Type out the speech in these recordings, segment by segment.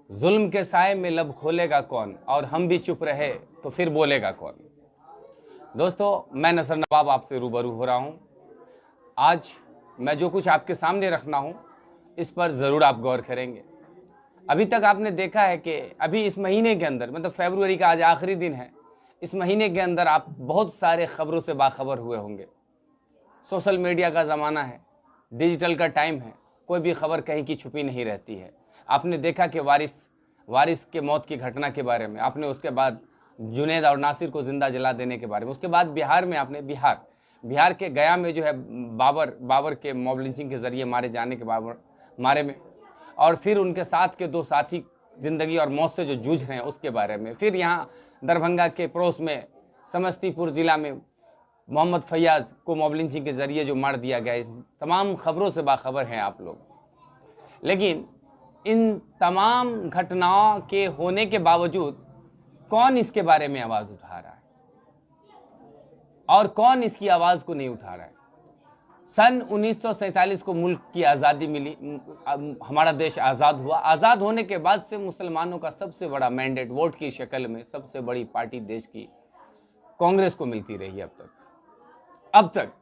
जुल्म के साए में लब खोलेगा कौन, और हम भी चुप रहे तो फिर बोलेगा कौन। दोस्तों, मैं नसर नवाब आपसे रूबरू हो रहा हूं। आज मैं जो कुछ आपके सामने रखना हूं, इस पर ज़रूर आप गौर करेंगे। अभी तक आपने देखा है कि अभी इस महीने के अंदर, मतलब फरवरी का आज आखिरी दिन है, इस महीने के अंदर आप बहुत सारे खबरों से बाखबर हुए होंगे। सोशल मीडिया का ज़माना है, डिजिटल का टाइम है, कोई भी खबर कहीं की छुपी नहीं रहती है। आपने देखा कि वारिस के मौत की घटना के बारे में, आपने उसके बाद जुनैद और नासिर को जिंदा जला देने के बारे में, उसके बाद बिहार में आपने बिहार के गया में जो है बाबर के मॉब लिंचिंग के जरिए मारे जाने के बारे में, और फिर उनके साथ के दो साथी जिंदगी और मौत से जो जूझ रहे हैं उसके बारे में, फिर यहाँ दरभंगा के पड़ोस में समस्तीपुर जिला में मोहम्मद फैयाज को मॉब लिंचिंग के जरिए जो मार दिया गया। तमाम खबरों से बाखबर हैं आप लोग। लेकिन इन तमाम घटनाओं के होने के बावजूद कौन इसके बारे में आवाज उठा रहा है और कौन इसकी आवाज को नहीं उठा रहा है। सन 1947 को मुल्क की आज़ादी मिली, हमारा देश आज़ाद हुआ। आज़ाद होने के बाद से मुसलमानों का सबसे बड़ा मैंडेट वोट की शक्ल में सबसे बड़ी पार्टी देश की कांग्रेस को मिलती रही अब तक,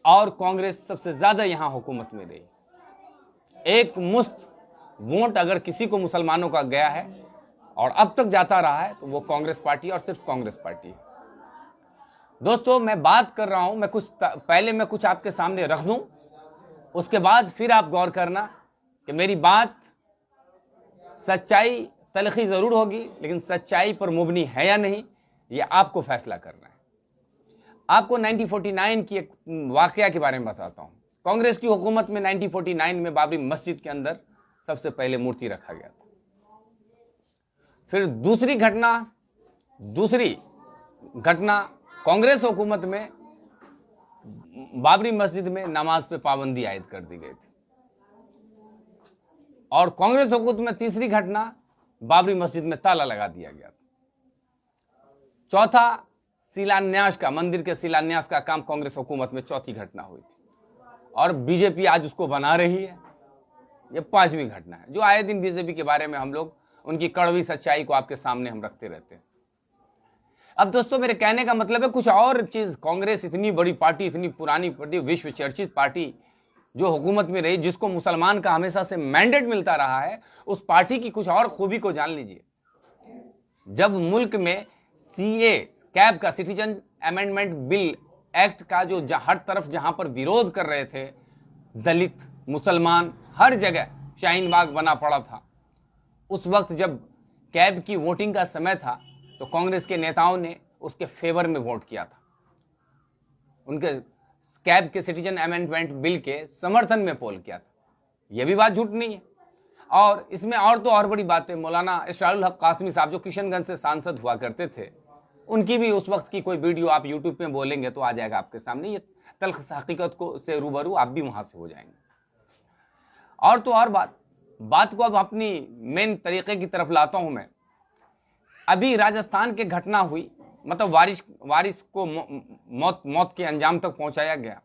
और कांग्रेस सबसे ज्यादा यहां हुकूमत में रही। एक मुश्त वोट अगर किसी को मुसलमानों का गया है और अब तक जाता रहा है तो वो कांग्रेस पार्टी और सिर्फ कांग्रेस पार्टी है। दोस्तों, मैं बात कर रहा हूं, पहले मैं कुछ आपके सामने रख दूं, उसके बाद फिर आप गौर करना कि मेरी बात सच्चाई तलखी जरूर होगी, लेकिन सच्चाई पर मुबनी है या नहीं, यह आपको फैसला करना है। आपको 1949 की एक वाकया के बारे में बताता हूं। कांग्रेस की हुकूमत में 1949 में बाबरी मस्जिद के अंदर सबसे पहले मूर्ति रखा गया था। फिर दूसरी घटना कांग्रेस हुकूमत में बाबरी मस्जिद में नमाज पे पाबंदी आयद कर दी गई थी, और कांग्रेस हुकूमत में तीसरी घटना बाबरी मस्जिद में ताला लगा दिया गया था। चौथा मंदिर के शिलान्यास का काम कांग्रेस हुकूमत में चौथी घटना हुई थी, और बीजेपी आज उसको बना रही है। यह पांचवी घटना है जो आए दिन बीजेपी के बारे में हम लोग उनकी कड़वी सच्चाई को आपके सामने हम रखते रहते हैं। अब दोस्तों, मेरे कहने का मतलब है कुछ और चीज। कांग्रेस इतनी बड़ी पार्टी, इतनी पुरानी पार्टी, विश्व चर्चित पार्टी जो हुकूमत में रही, जिसको मुसलमान का हमेशा से मैंडेट मिलता रहा है, उस पार्टी की कुछ और खूबी को जान लीजिए। जब मुल्क में सीए कैब का, सिटीजन अमेंडमेंट बिल एक्ट का जो हर तरफ जहां पर विरोध कर रहे थे दलित, मुसलमान, हर जगह शाहीन बाग बना पड़ा था, उस वक्त जब कैब की वोटिंग का समय था तो कांग्रेस के नेताओं ने उसके फेवर में वोट किया था, उनके कैब के सिटीजन अमेंडमेंट बिल के समर्थन में पोल किया था। यह भी बात झूठ नहीं है। और इसमें और तो और बड़ी बात है, मौलाना इशरारुल हक कासमी साहब जो किशनगंज से सांसद हुआ करते थे, उनकी भी उस वक्त की कोई वीडियो आप यूट्यूब पे बोलेंगे तो आ जाएगा आपके सामने। ये तल्ख हकीकत को से रूबरू आप भी वहां से हो जाएंगे। और तो और बात को अब अपनी मेन तरीके की तरफ लाता हूं मैं। अभी राजस्थान के घटना हुई, मतलब वारिस को मौत के अंजाम तक पहुंचाया गया,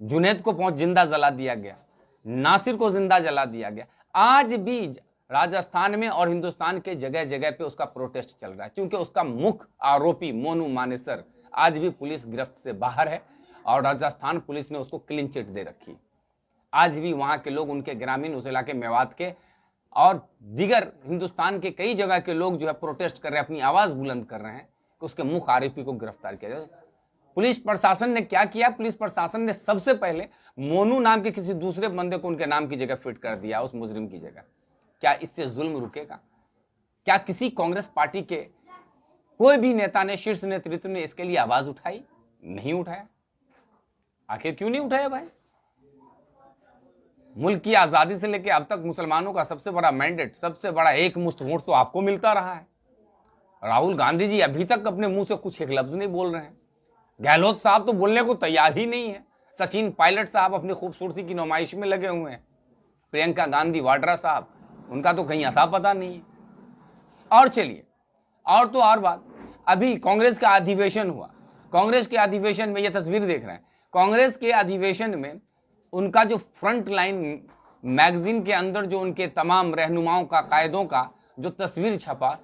जुनैद को जिंदा जला दिया गया, नासिर को जिंदा जला दिया गया। आज भी राजस्थान में और हिंदुस्तान के जगह जगह पे उसका प्रोटेस्ट चल रहा है, क्योंकि उसका मुख्य आरोपी मोनू मानेसर आज भी पुलिस गिरफ्त से बाहर है, और राजस्थान पुलिस ने उसको क्लीन चिट दे रखी। आज भी वहां के लोग, उनके ग्रामीण, उस इलाके मेवात के और दीगर हिंदुस्तान के कई जगह के लोग जो है प्रोटेस्ट कर रहे हैं, अपनी आवाज बुलंद कर रहे हैं कि उसके मुख्य आरोपी को गिरफ्तार किया जाए। पुलिस प्रशासन ने क्या किया? पुलिस प्रशासन ने सबसे पहले मोनू नाम के किसी दूसरे बंदे को उनके नाम की जगह फिट कर दिया, उस मुजरिम की जगह। क्या इससे जुल्म रुकेगा? क्या किसी कांग्रेस पार्टी के कोई भी नेता ने, शीर्ष नेतृत्व ने इसके लिए आवाज उठाई? नहीं उठाया। आखिर क्यों नहीं उठाया भाई? मुल्क की आजादी से लेकर अब तक मुसलमानों का सबसे बड़ा मैंडेट, सबसे बड़ा एक मुश्त वोट तो आपको मिलता रहा है। राहुल गांधी जी अभी तक अपने मुंह से कुछ एक लफ्ज नहीं बोल रहे हैं। गहलोत साहब तो बोलने को तैयार ही नहीं है। सचिन पायलट साहब अपनी खूबसूरती की नुमाइश में लगे हुए हैं। प्रियंका गांधी वाड्रा साहब, उनका तो कहीं अता पता नहीं है। और चलिए, और तो और बात, अभी कांग्रेस का अधिवेशन हुआ। कांग्रेस के अधिवेशन में, यह तस्वीर देख रहे हैं, कांग्रेस के अधिवेशन में उनका जो फ्रंट लाइन मैगजीन के अंदर जो उनके तमाम रहनुमाओं का, कायदों का जो तस्वीर छपा,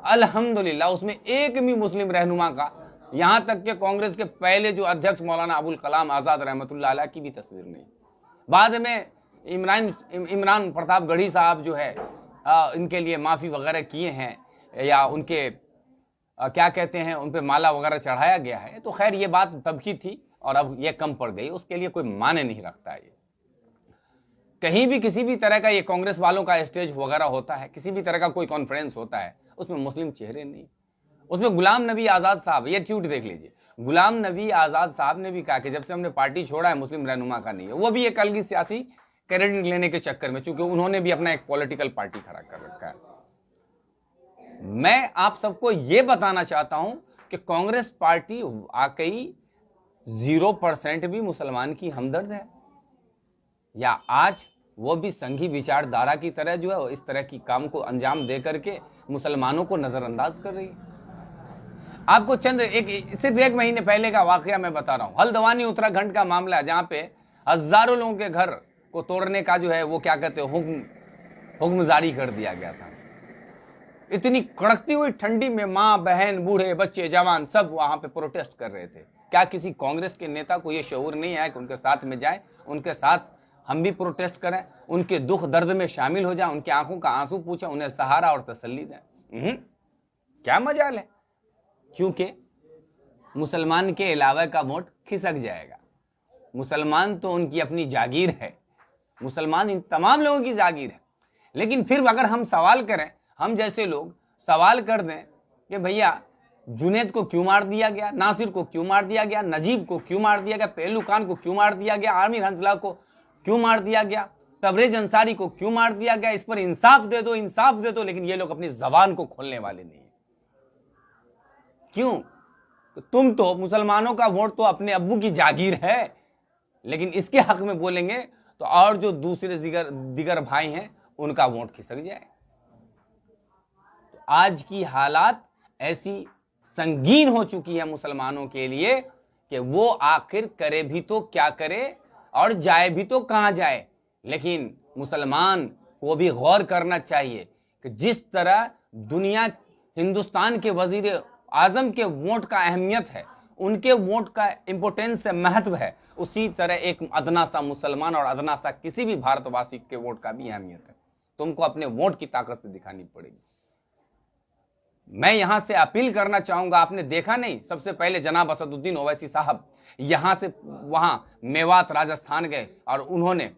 अल्हम्दुलिल्लाह उसमें एक भी मुस्लिम रहनुमा का, यहां तक कि कांग्रेस के पहले जो अध्यक्ष मौलाना अबुल कलाम आजाद रहमतुल्लाह अलैह की भी तस्वीर नहीं। बाद में इमरान प्रताप गढ़ी साहब जो है इनके लिए माफी वगैरह किए हैं, या उनके क्या कहते हैं, उन पे माला वगैरह चढ़ाया गया है, तो खैर ये बात तब की थी और अब ये कम पड़ गई, उसके लिए कोई माने नहीं रखता है। कहीं भी किसी भी तरह का ये कांग्रेस वालों का स्टेज वगैरह होता है, किसी भी तरह का कोई कॉन्फ्रेंस होता है, उसमें मुस्लिम चेहरे नहीं। उसमें गुलाम नबी आजाद साहब, ये ट्वीट देख लीजिए, गुलाम नबी आजाद साहब ने भी कहा कि जब से हमने पार्टी छोड़ा है मुस्लिम रहनुमा का नहीं है। वो भी एक अलग सियासी क्रेडिट लेने के चक्कर में, चूंकि उन्होंने भी अपना एक पॉलिटिकल पार्टी खड़ा कर रखा है। मैं आप सबको यह बताना चाहता हूं कि कांग्रेस पार्टी वाकई 0% भी मुसलमान की हमदर्द है, या आज वो भी संघी विचारधारा की तरह जो है इस तरह की काम को अंजाम दे करके मुसलमानों को नजरअंदाज कर रही है। आपको सिर्फ एक महीने पहले का वाकया मैं बता रहा हूं। हल्द्वानी उत्तराखंड का मामला है, जहां पे हजारों लोगों के घर को तोड़ने का जो है वो क्या कहते हैं हुक्म जारी कर दिया गया था। इतनी कड़कती हुई ठंडी में मां, बहन, बूढ़े, बच्चे, जवान सब वहां पे प्रोटेस्ट कर रहे थे। क्या किसी कांग्रेस के नेता को यह शऊर नहीं है कि उनके साथ में जाए, उनके साथ हम भी प्रोटेस्ट करें, उनके दुख दर्द में शामिल हो जाए, उनकी आंखों का आंसू पूछे, उन्हें सहारा और तसल्ली दें? क्या मजाल है? क्योंकि मुसलमान के अलावा का वोट खिसक जाएगा। मुसलमान तो उनकी अपनी जागीर है, मुसलमान इन तमाम लोगों की जागीर है। लेकिन फिर अगर हम सवाल करें, हम जैसे लोग सवाल कर दें कि भैया जुनेद को क्यों मार दिया गया, नासिर को क्यों मार दिया गया, नजीब को क्यों मार दिया गया, पहलू खान को क्यों मार दिया गया, आमिर हंसला को क्यों मार दिया गया, तबरेज अंसारी को क्यों मार दिया गया, इस पर इंसाफ दे दो, इंसाफ दे दो। लेकिन ये लोग अपनी जबान को खोलने वाले नहीं है। क्यों? तुम तो मुसलमानों का वोट तो अपने अब्बू की जागीर है, लेकिन इसके हक में बोलेंगे तो और जो दूसरे दिगर भाई हैं उनका वोट खिसक जाए। तो आज की हालात ऐसी संगीन हो चुकी है मुसलमानों के लिए कि वो आखिर करे भी तो क्या करे और जाए भी तो कहां जाए। लेकिन मुसलमान को भी गौर करना चाहिए कि जिस तरह दुनिया हिंदुस्तान के वजीर आजम के वोट का अहमियत है, उनके वोट का इंपोर्टेंस है, महत्व है, उसी तरह एक अदना सा मुसलमान और अदना सा किसी भी भारतवासी के वोट का भी अहमियत है। तुमको अपने वोट की ताकत से दिखानी पड़ेगी। मैं यहां से अपील करना चाहूंगा, आपने देखा नहीं, सबसे पहले जनाब असदुद्दीन ओवैसी साहब यहां से वहां मेवात राजस्थान गए और उन्होंने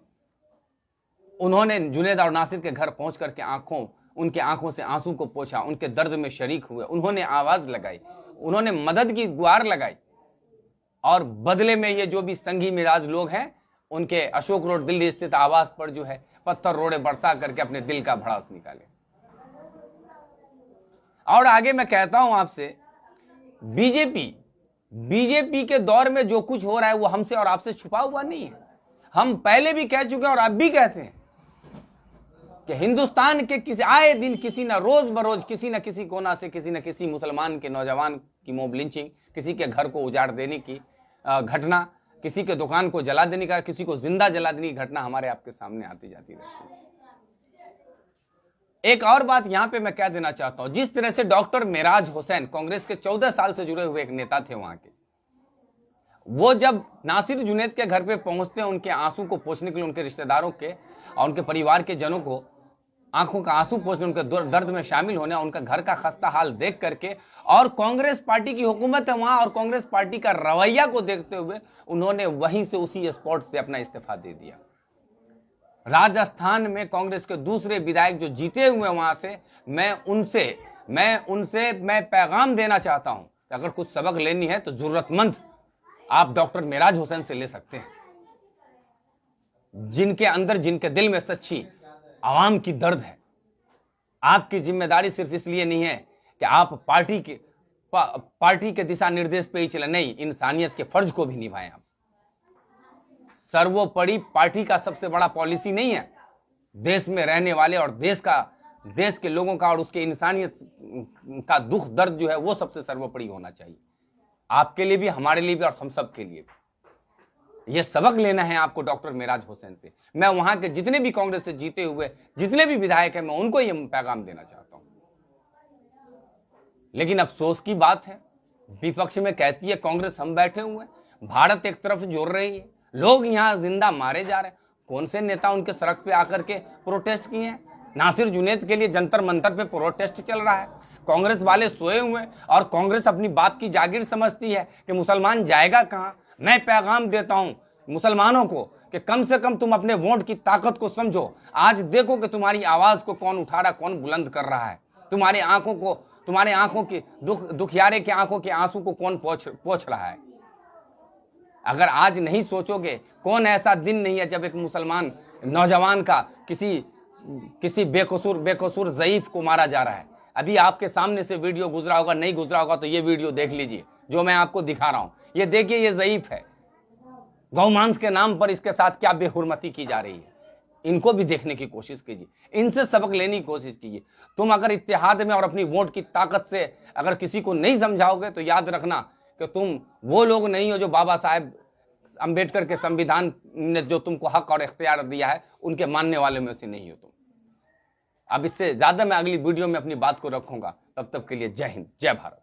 जुनेद और नासिर के घर पहुंच करके उनके आंखों से आंसू को पोंछा, उनके दर्द में शरीक हुए, उन्होंने आवाज लगाई, उन्होंने मदद की गुहार लगाई। और बदले में ये जो भी संघी मिजाज लोग हैं, उनके अशोक रोड दिल्ली स्थित आवास पर जो है पत्थर रोड़े बरसा करके अपने दिल का भड़ास निकाले। और आगे मैं कहता हूं आपसे, बीजेपी के दौर में जो कुछ हो रहा है वो हमसे और आपसे छुपा हुआ नहीं है। हम पहले भी कह चुके हैं और अब भी कहते हैं कि हिंदुस्तान के किसी आए दिन किसी न रोज बरोज किसी न किसी कोना से किसी न किसी मुसलमान के नौजवान की मॉब लिंचिंग, किसी के घर को उजाड़ देने की घटना, किसी के दुकान को जला देने का, किसी को जिंदा जला देने की घटना हमारे आपके सामने आती जाती रहती है। एक और बात यहां पे मैं कह देना चाहता हूं, जिस तरह से डॉक्टर मेराज हुसैन कांग्रेस के 14 साल से जुड़े हुए एक नेता थे वहां के, वो जब नासिर जुनेद के घर पे पहुंचते हैं उनके आंसू को पोंछने के लिए, उनके रिश्तेदारों के और उनके परिवार के जनों को आंखों का आंसू पोंछने, उनके दर्द में शामिल होने, उनका घर का खस्ता हाल देख करके, और कांग्रेस पार्टी की हुकूमत है वहां और कांग्रेस पार्टी का रवैया को देखते हुए उन्होंने वहीं से उसी स्पॉट से अपना इस्तीफा दे दिया। राजस्थान में कांग्रेस के दूसरे विधायक जो जीते हुए वहां से, मैं पैगाम देना चाहता हूं कि अगर कुछ सबक लेनी है तो जरूरतमंद आप डॉक्टर मेराज हुसैन से ले सकते हैं, जिनके अंदर, जिनके दिल में सच्ची आवाम की दर्द है। आपकी जिम्मेदारी सिर्फ इसलिए नहीं है कि आप पार्टी के दिशा निर्देश पे ही चले, नहीं, इंसानियत के फर्ज को भी निभाएं। आप सर्वोपरि पार्टी का सबसे बड़ा पॉलिसी नहीं है, देश में रहने वाले और देश के लोगों का और उसके इंसानियत का दुख दर्द जो है वो सबसे सर्वोपरि होना चाहिए, आपके लिए भी, हमारे लिए भी और हम सब के लिए भी। ये सबक लेना है आपको डॉक्टर मेराज हुसैन से। मैं वहां के जितने भी कांग्रेस से जीते हुए जितने भी विधायक हैं, मैं उनको ये पैगाम देना चाहता हूं। लेकिन अफसोस की बात है, विपक्ष में कहती है कांग्रेस हम बैठे हुए हैं, भारत एक तरफ जोड़ रही है, लोग यहां जिंदा मारे जा रहे हैं। कौन से नेता उनके सड़क पे आकर के प्रोटेस्ट किए हैं? नासिर जुनैद के लिए जंतर मंतर पे प्रोटेस्ट चल रहा है। कांग्रेस वाले सोए हुए हैं और कांग्रेस अपनी बाप की जागीर समझती है कि मुसलमान जाएगा कहां। मैं पैगाम देता हूं मुसलमानों को कि कम से कम तुम अपने वोट की ताकत को समझो। आज देखो कि तुम्हारी आवाज को कौन उठा रहा, कौन बुलंद कर रहा है। तुम्हारे आंखों की दुखियारे के आंखों के आंसू को कौन पोंछ रहा है। अगर आज नहीं सोचोगे, कौन ऐसा दिन नहीं है जब एक मुसलमान नौजवान का किसी बेकसूर ज़ईफ को मारा जा रहा है। अभी आपके सामने से वीडियो गुजरा होगा, नहीं गुजरा होगा तो ये वीडियो देख लीजिए जो मैं आपको दिखा रहा हूं। ये देखिए, ये ज़ईफ है, गौमांस के नाम पर इसके साथ क्या बेहुरमती की जा रही है। इनको भी देखने की कोशिश कीजिए, इनसे सबक लेने की कोशिश कीजिए। तुम अगर इत्तेहाद में और अपनी वोट की ताकत से अगर किसी को नहीं समझाओगे तो याद रखना कि तुम वो लोग नहीं हो जो बाबा साहेब अंबेडकर के संविधान ने जो तुमको हक और इख्तियार दिया है उनके मानने वाले में से नहीं हो तुम। अब इससे ज्यादा मैं अगली वीडियो में अपनी बात को रखूंगा। तब तक के लिए जय हिंद, जय भारत।